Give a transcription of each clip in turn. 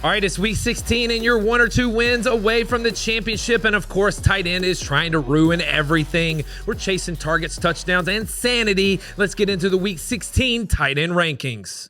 All right, it's week 16 and you're 1 or 2 wins away from the championship. And of course, tight end is trying to ruin everything. We're chasing targets, touchdowns, and sanity. Let's get into the week 16 tight end rankings.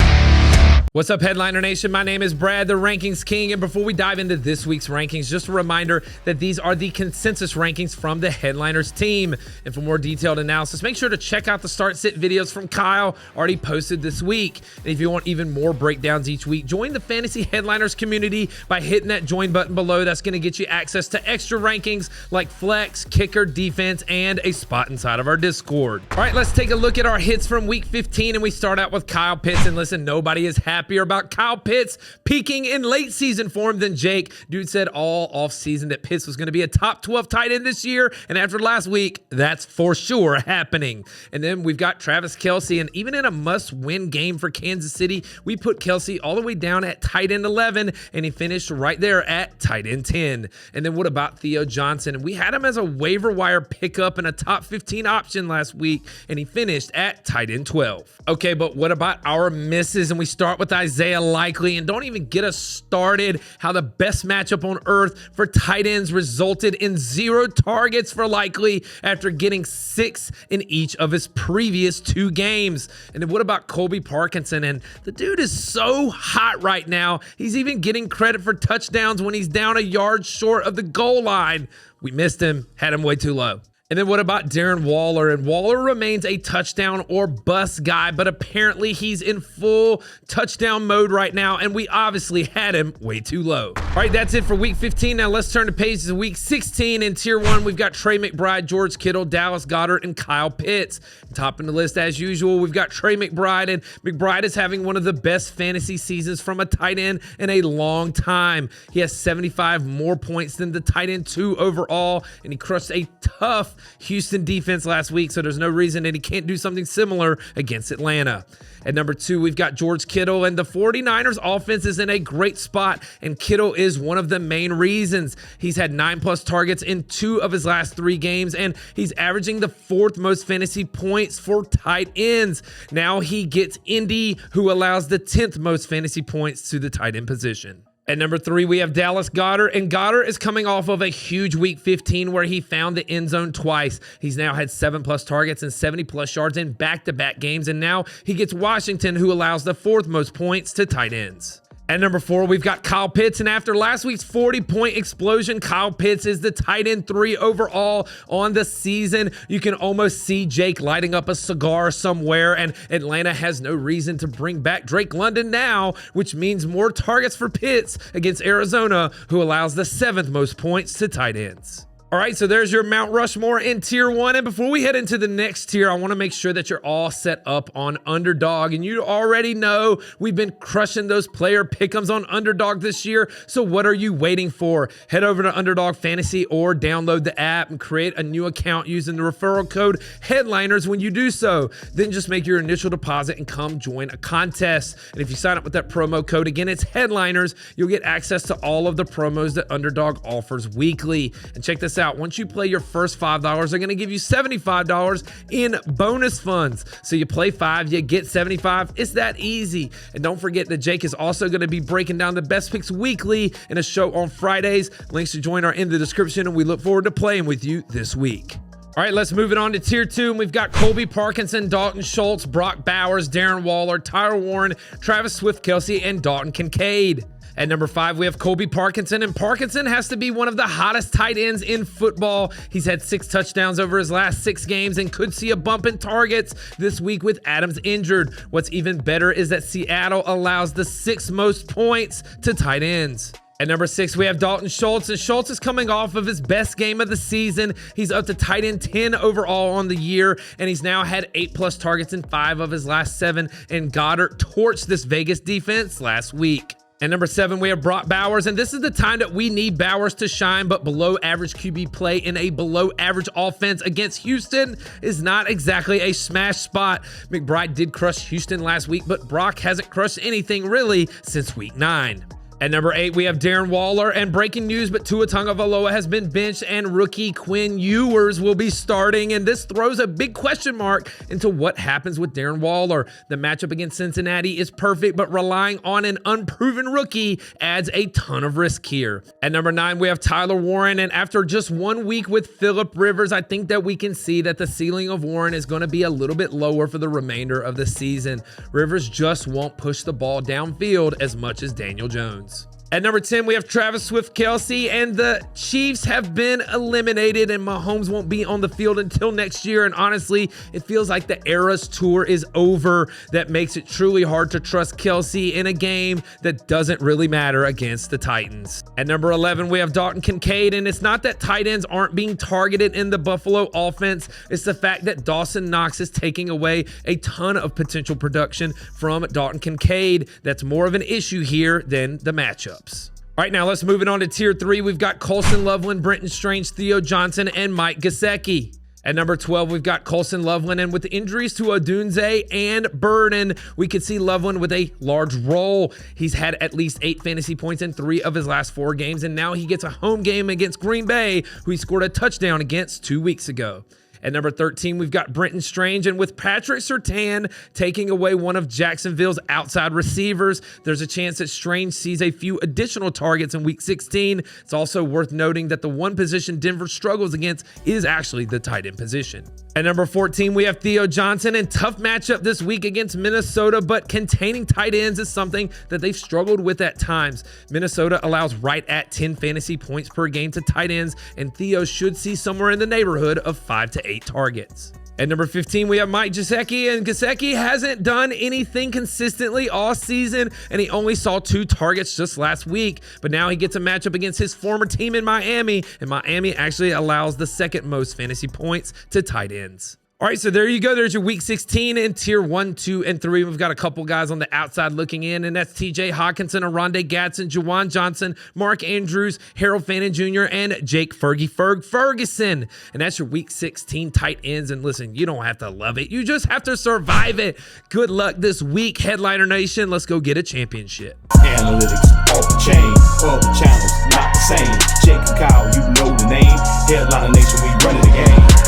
What's up, Headliner Nation? My name is Brad, the Rankings King. And before we dive into this week's rankings, just a reminder that these are the consensus rankings from the Headliners team. And for more detailed analysis, make sure to check out the start-sit videos from Kyle already posted this week. And if you want even more breakdowns each week, join the Fantasy Headliners community by hitting that join button below. That's going to get you access to extra rankings like flex, kicker, defense, and a spot inside of our Discord. All right, let's take a look at our hits from week 15. And we start out with Kyle Pitts. And listen, nobody is happier about Kyle Pitts peaking in late season form than Jake. Dude said all off season that Pitts was going to be a top 12 tight end this year. And after last week, that's for sure happening. And then we've got Travis Kelce. And even in a must-win game for Kansas City, we put Kelce all the way down at tight end 11, and he finished right there at tight end 10. And then what about Theo Johnson? We had him as a waiver wire pickup and a top 15 option last week, and he finished at tight end 12. Okay, but what about our misses? And we start with Isaiah Likely, and don't even get us started how the best matchup on earth for tight ends resulted in 0 targets for Likely after getting 6 in each of his previous 2 games. And then what about Colby Parkinson? And the dude is so hot right now. He's even getting credit for touchdowns when he's down a yard short of the goal line. We missed him, had him way too low. And then what about Darren Waller? And Waller remains a touchdown or bust guy, but apparently he's in full touchdown mode right now, and we obviously had him way too low. All right, that's it for week 15. Now let's turn the page to week 16. In tier 1, we've got Trey McBride, George Kittle, Dallas Goedert, and Kyle Pitts. Topping the list as usual, we've got Trey McBride, and McBride is having one of the best fantasy seasons from a tight end in a long time. He has 75 more points than the tight end 2 overall, and he crushed a tough Houston defense last week, so there's no reason that he can't do something similar against Atlanta. At number 2, we've got George Kittle, and the 49ers offense is in a great spot, and Kittle is one of the main reasons. He's had 9+ targets in 2 of his last 3 games, and he's averaging the 4th most fantasy points for tight ends. Now he gets Indy, who allows the 10th most fantasy points to the tight end position. At number 3, we have Dallas Goedert, and Goedert is coming off of a huge week 15 where he found the end zone twice. He's now had 7+ targets and 70+ yards in back-to-back games, and now he gets Washington, who allows the 4th most points to tight ends. At number 4, we've got Kyle Pitts, and after last week's 40-point explosion, Kyle Pitts is the tight end 3 overall on the season. You can almost see Jake lighting up a cigar somewhere, and Atlanta has no reason to bring back Drake London now, which means more targets for Pitts against Arizona, who allows the 7th most points to tight ends. All right, so there's your Mount Rushmore in tier 1. And before we head into the next tier, I want to make sure that you're all set up on Underdog. And you already know we've been crushing those player pick'ems on Underdog this year. So what are you waiting for? Head over to Underdog Fantasy or download the app and create a new account using the referral code Headliners when you do so. Then just make your initial deposit and come join a contest. And if you sign up with that promo code, again, it's Headliners, you'll get access to all of the promos that Underdog offers weekly. And check this out. Once you play your first $5, they're going to give you $75 in bonus funds. So you play 5, you get 75. It's that easy. And don't forget that Jake is also going to be breaking down the best picks weekly in a show on Fridays. Links to join are in the description, and we look forward to playing with you this week. All right, let's move it on to tier 2. And we've got Colby Parkinson, Dalton Schultz, Brock Bowers, Darren Waller, Tyler Warren, Travis Swift-Kelce, and Dalton Kincaid. At number 5, we have Colby Parkinson, and Parkinson has to be one of the hottest tight ends in football. He's had 6 touchdowns over his last 6 games and could see a bump in targets this week with Adams injured. What's even better is that Seattle allows the 6th most points to tight ends. At number 6, we have Dalton Schultz, and Schultz is coming off of his best game of the season. He's up to tight end 10 overall on the year, and he's now had 8+ targets in 5 of his last 7, and Goddard torched this Vegas defense last week. At number 7, we have Brock Bowers, and this is the time that we need Bowers to shine, but below average QB play in a below average offense against Houston is not exactly a smash spot. McBride did crush Houston last week, but Brock hasn't crushed anything really since week 9. At number 8, we have Darren Waller, and breaking news, but Tua Tagovailoa has been benched and rookie Quinn Ewers will be starting, and this throws a big question mark into what happens with Darren Waller. The matchup against Cincinnati is perfect, but relying on an unproven rookie adds a ton of risk here. At number 9, we have Tyler Warren, and after just 1 week with Phillip Rivers, I think that we can see that the ceiling of Warren is going to be a little bit lower for the remainder of the season. Rivers just won't push the ball downfield as much as Daniel Jones. At number 10, we have Travis Swift-Kelce, and the Chiefs have been eliminated, and Mahomes won't be on the field until next year. And honestly, it feels like the Eras Tour is over. That makes it truly hard to trust Kelce in a game that doesn't really matter against the Titans. At number 11, we have Dalton Kincaid, and it's not that tight ends aren't being targeted in the Buffalo offense. It's the fact that Dawson Knox is taking away a ton of potential production from Dalton Kincaid. That's more of an issue here than the matchup. All right, now let's move it on to tier 3. We've got Colson Loveland, Brenton Strange, Theo Johnson, and Mike Gesicki. At number 12, we've got Colson Loveland, and with injuries to Odunze and Burden, we could see Loveland with a large role. He's had at least 8 fantasy points in 3 of his last 4 games, and now he gets a home game against Green Bay, who he scored a touchdown against 2 weeks ago. At number 13, we've got Brenton Strange, and with Patrick Surtain taking away one of Jacksonville's outside receivers, there's a chance that Strange sees a few additional targets in Week 16. It's also worth noting that the one position Denver struggles against is actually the tight end position. At number 14, we have Theo Johnson, and tough matchup this week against Minnesota, but containing tight ends is something that they've struggled with at times. Minnesota allows right at 10 fantasy points per game to tight ends, and Theo should see somewhere in the neighborhood of 5 to 8 targets. At number 15, we have Mike Gesicki, and Gesicki hasn't done anything consistently all season, and he only saw 2 targets just last week, but now he gets a matchup against his former team in Miami, and Miami actually allows the second most fantasy points to tight ends. All right, so there you go. There's your Week 16 in Tier 1, 2, and 3. We've got a couple guys on the outside looking in, and that's TJ Hawkinson, Aronde Gadsden, Juwan Johnson, Mark Andrews, Harold Fannin Jr., and Jake Ferguson. And that's your Week 16 tight ends. And listen, you don't have to love it. You just have to survive it. Good luck this week, Headliner Nation. Let's go get a championship. Analytics off the chain.